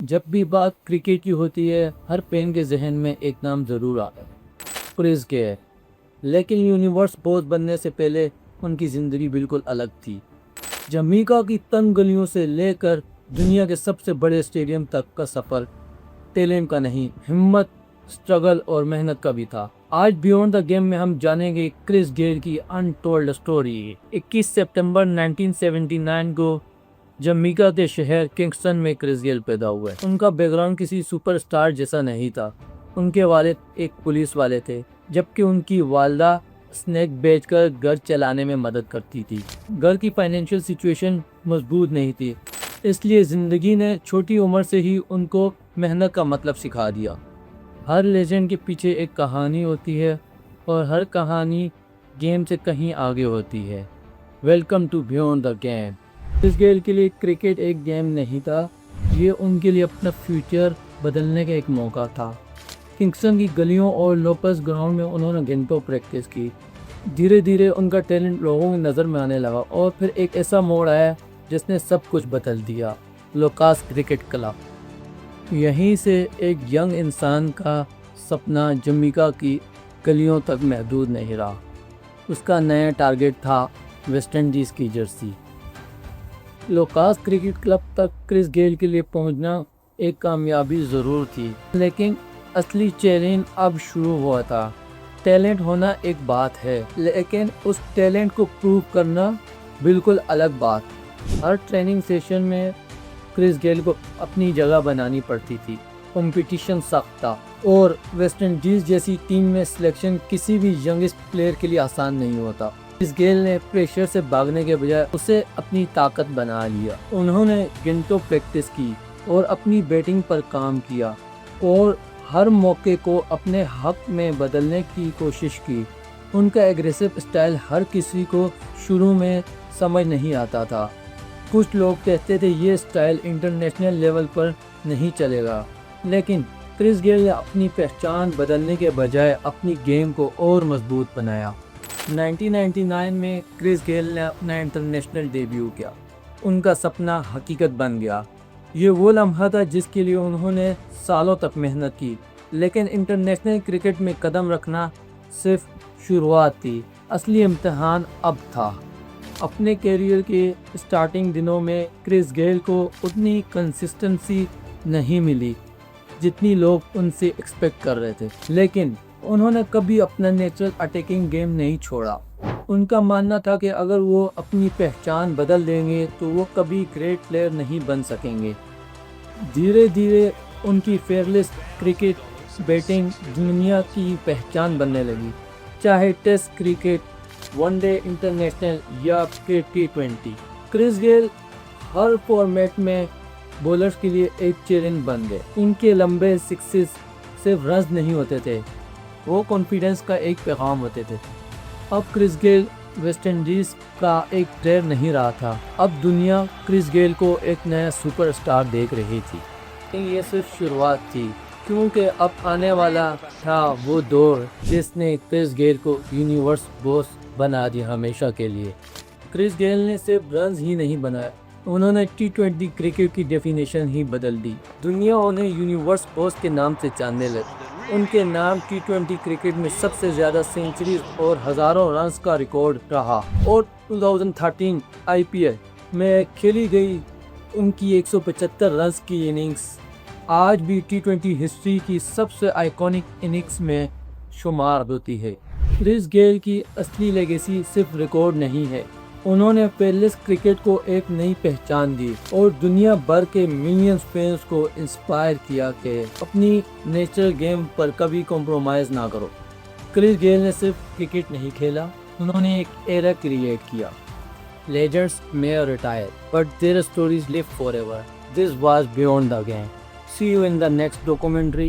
जब भी बात क्रिकेट की होती है हर फैन के जहन में एक नाम ज़रूर आता है, क्रिस गेल। लेकिन यूनिवर्स बॉस बनने से पहले उनकी ज़िंदगी बिल्कुल अलग थी। जमैका की तंग गलियों से लेकर दुनिया के सबसे बड़े स्टेडियम तक का सफ़र टैलेंट का नहीं, हिम्मत, स्ट्रगल और मेहनत का भी था। आज बियॉन्ड द गेम में हम जानेंगे क्रिस गेल की अनटोल्ड स्टोरी। 21 सितंबर 1979 को जमैका के शहर किंगस्टन में क्रिस गेल पैदा हुए। उनका बैकग्राउंड किसी सुपरस्टार जैसा नहीं था। उनके वालिद एक पुलिस वाले थे, जबकि उनकी वालदा स्नैक बेचकर घर चलाने में मदद करती थी। घर की फाइनेंशियल सिचुएशन मजबूत नहीं थी, इसलिए ज़िंदगी ने छोटी उम्र से ही उनको मेहनत का मतलब सिखा दिया। हर लेजेंड के पीछे एक कहानी होती है और हर कहानी गेम से कहीं आगे होती है। Welcome to beyond the game. Chris Gayle के लिए क्रिकेट एक गेम नहीं था, ये उनके लिए अपना फ्यूचर बदलने का एक मौका था। किंगस्टन की गलियों और लोपस ग्राउंड में उन्होंने घंटों प्रैक्टिस की। धीरे धीरे उनका टैलेंट लोगों की नज़र में आने लगा और फिर एक ऐसा मोड़ आया जिसने सब कुछ बदल दिया, लोकास क्रिकेट क्लब। यहीं से एक यंग इंसान का सपना जमैका की गलियों तक महदूद नहीं रहा। उसका नया टारगेट था वेस्ट इंडीज़ की जर्सी। लोकास क्रिकेट क्लब तक क्रिस गेल के लिए पहुंचना एक कामयाबी ज़रूर थी, लेकिन असली चैलेंज अब शुरू हुआ था। टैलेंट होना एक बात है, लेकिन उस टैलेंट को प्रूव करना बिल्कुल अलग बात। हर ट्रेनिंग सेशन में क्रिस गेल को अपनी जगह बनानी पड़ती थी। कंपटीशन सख्त था और वेस्ट इंडीज़ जैसी टीम में सिलेक्शन किसी भी यंगेस्ट प्लेयर के लिए आसान नहीं होता। क्रिस गेल ने प्रेशर से भागने के बजाय उसे अपनी ताकत बना लिया। उन्होंने घंटों प्रैक्टिस की और अपनी बैटिंग पर काम किया और हर मौके को अपने हक में बदलने की कोशिश की। उनका एग्रेसिव स्टाइल हर किसी को शुरू में समझ नहीं आता था। कुछ लोग कहते थे ये स्टाइल इंटरनेशनल लेवल पर नहीं चलेगा, लेकिन क्रिस गेल ने अपनी पहचान बदलने के बजाय अपनी गेम को और मजबूत बनाया। 1999 में क्रिस गेल ने अपना इंटरनेशनल डेब्यू किया। उनका सपना हकीकत बन गया। ये वो लम्हा था जिसके लिए उन्होंने सालों तक मेहनत की, लेकिन इंटरनेशनल क्रिकेट में कदम रखना सिर्फ शुरुआत थी। असली इम्तिहान अब था। अपने करियर के स्टार्टिंग दिनों में क्रिस गेल को उतनी कंसिस्टेंसी नहीं मिली जितनी लोग उनसे एक्सपेक्ट कर रहे थे, लेकिन उन्होंने कभी अपना नेचुरल अटैकिंग गेम नहीं छोड़ा। उनका मानना था कि अगर वो अपनी पहचान बदल देंगे तो वो कभी ग्रेट प्लेयर नहीं बन सकेंगे। धीरे धीरे उनकी फेयरलेस क्रिकेट बैटिंग दुनिया की पहचान बनने लगी, चाहे टेस्ट क्रिकेट, वनडे इंटरनेशनल या फिर T20। क्रिस गेल हर फॉर्मेट में बॉलर्स के लिए एक चैलेंज बन गए। इनके लंबे सिक्सेस सिर्फ रन्स नहीं होते थे, वो कॉन्फिडेंस का एक पैगाम होते थे। अब क्रिस गेल वेस्ट इंडीज़ का एक प्लेयर नहीं रहा था, अब दुनिया क्रिस गेल को एक नया सुपरस्टार देख रही थी। ये सिर्फ शुरुआत थी, क्योंकि अब आने वाला था वो दौर जिसने क्रिस गेल को यूनिवर्स बॉस बना दिया हमेशा के लिए। क्रिस गेल ने सिर्फ रन्स ही नहीं बनाया, उन्होंने T20 क्रिकेट की डेफिनेशन ही बदल दी। दुनिया उन्हें यूनिवर्स बॉस के नाम से जानने लगी। उनके नाम T20 क्रिकेट में सबसे ज़्यादा सेंचुरीज और हज़ारों रन्स का रिकॉर्ड रहा और 2013 IPL में खेली गई उनकी 175 रन्स की इनिंग्स आज भी T20 हिस्ट्री की सबसे आइकॉनिक इनिंग्स में शुमार होती है। क्रिस गेल की असली लेगेसी सिर्फ रिकॉर्ड नहीं है, उन्होंने फेयरलेस क्रिकेट को एक नई पहचान दी और दुनिया भर के मिलियंस फैंस को इंस्पायर किया कि अपनी नेचुरल गेम पर कभी कॉम्प्रोमाइज़ ना करो। क्रिस गेल ने सिर्फ क्रिकेट नहीं खेला, उन्होंने एक एरा क्रिएट किया। Legends may retire, but their stories live forever. This was Beyond the Game. See you in the next documentary.